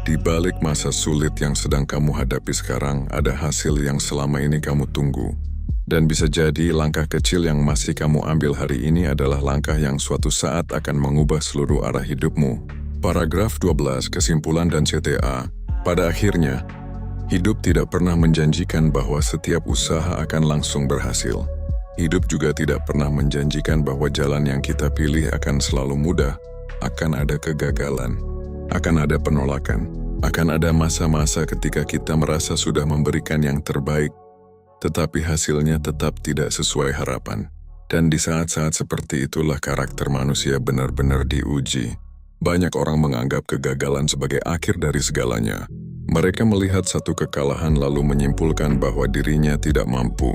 di balik masa sulit yang sedang kamu hadapi sekarang ada hasil yang selama ini kamu tunggu. Dan bisa jadi langkah kecil yang masih kamu ambil hari ini adalah langkah yang suatu saat akan mengubah seluruh arah hidupmu. Paragraf 12 kesimpulan dan CTA. Pada akhirnya, hidup tidak pernah menjanjikan bahwa setiap usaha akan langsung berhasil. Hidup juga tidak pernah menjanjikan bahwa jalan yang kita pilih akan selalu mudah. Akan ada kegagalan, akan ada penolakan, akan ada masa-masa ketika kita merasa sudah memberikan yang terbaik, tetapi hasilnya tetap tidak sesuai harapan. Dan di saat-saat seperti itulah karakter manusia benar-benar diuji. Banyak orang menganggap kegagalan sebagai akhir dari segalanya. Mereka melihat satu kekalahan lalu menyimpulkan bahwa dirinya tidak mampu.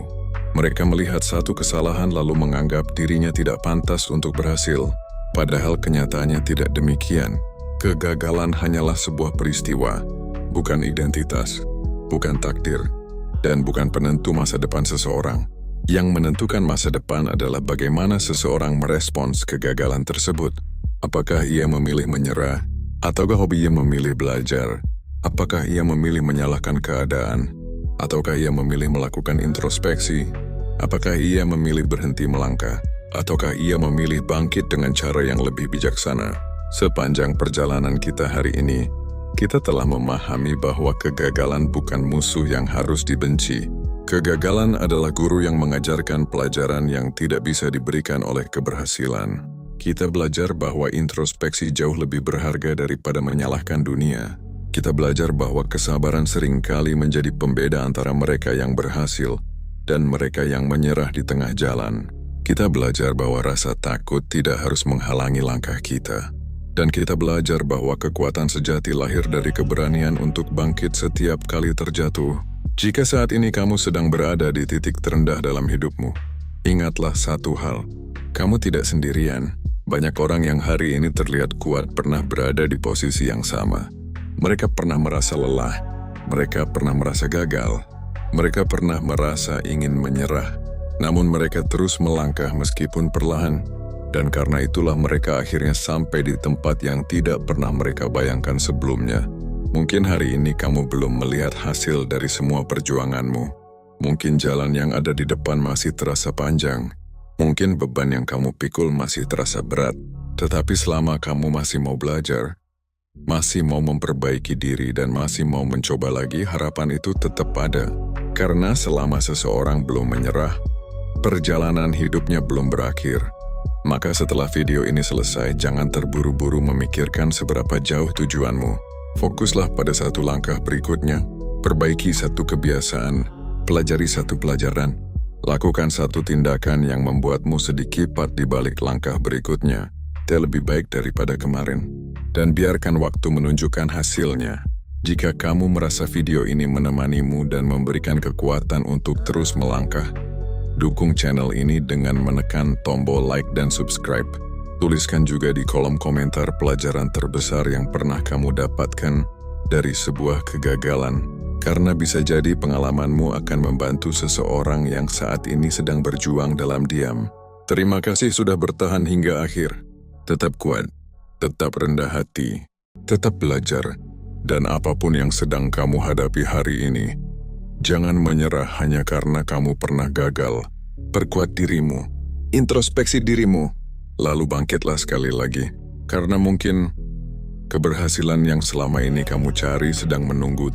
Mereka melihat satu kesalahan lalu menganggap dirinya tidak pantas untuk berhasil. Padahal kenyataannya tidak demikian. Kegagalan hanyalah sebuah peristiwa, bukan identitas, bukan takdir, dan bukan penentu masa depan seseorang. Yang menentukan masa depan adalah bagaimana seseorang merespons kegagalan tersebut. Apakah ia memilih menyerah, ataukah ia memilih belajar? Apakah ia memilih menyalahkan keadaan, ataukah ia memilih melakukan introspeksi? Apakah ia memilih berhenti melangkah, ataukah ia memilih bangkit dengan cara yang lebih bijaksana? Sepanjang perjalanan kita hari ini, kita telah memahami bahwa kegagalan bukan musuh yang harus dibenci. Kegagalan adalah guru yang mengajarkan pelajaran yang tidak bisa diberikan oleh keberhasilan. Kita belajar bahwa introspeksi jauh lebih berharga daripada menyalahkan dunia. Kita belajar bahwa kesabaran seringkali menjadi pembeda antara mereka yang berhasil dan mereka yang menyerah di tengah jalan. Kita belajar bahwa rasa takut tidak harus menghalangi langkah kita. Dan kita belajar bahwa kekuatan sejati lahir dari keberanian untuk bangkit setiap kali terjatuh. Jika saat ini kamu sedang berada di titik terendah dalam hidupmu, ingatlah satu hal, kamu tidak sendirian. Banyak orang yang hari ini terlihat kuat pernah berada di posisi yang sama. Mereka pernah merasa lelah, mereka pernah merasa gagal, mereka pernah merasa ingin menyerah, namun mereka terus melangkah meskipun perlahan, dan karena itulah mereka akhirnya sampai di tempat yang tidak pernah mereka bayangkan sebelumnya. Mungkin hari ini kamu belum melihat hasil dari semua perjuanganmu. Mungkin jalan yang ada di depan masih terasa panjang, Mungkin beban yang kamu pikul masih terasa berat, tetapi selama kamu masih mau belajar, masih mau memperbaiki diri dan masih mau mencoba lagi, harapan itu tetap ada. Karena selama seseorang belum menyerah, perjalanan hidupnya belum berakhir. Maka setelah video ini selesai, jangan terburu-buru memikirkan seberapa jauh tujuanmu. Fokuslah pada satu langkah berikutnya, perbaiki satu kebiasaan, pelajari satu pelajaran, lakukan satu tindakan yang membuatmu sedikit lipat di balik langkah berikutnya. Dia lebih baik daripada kemarin. Dan biarkan waktu menunjukkan hasilnya. Jika kamu merasa video ini menemanimu dan memberikan kekuatan untuk terus melangkah, dukung channel ini dengan menekan tombol like dan subscribe. Tuliskan juga di kolom komentar pelajaran terbesar yang pernah kamu dapatkan dari sebuah kegagalan, karena bisa jadi pengalamanmu akan membantu seseorang yang saat ini sedang berjuang dalam diam. Terima kasih sudah bertahan hingga akhir. Tetap kuat, tetap rendah hati, tetap belajar, dan apapun yang sedang kamu hadapi hari ini, jangan menyerah hanya karena kamu pernah gagal. Perkuat dirimu, introspeksi dirimu, lalu bangkitlah sekali lagi, karena mungkin keberhasilan yang selama ini kamu cari sedang menunggu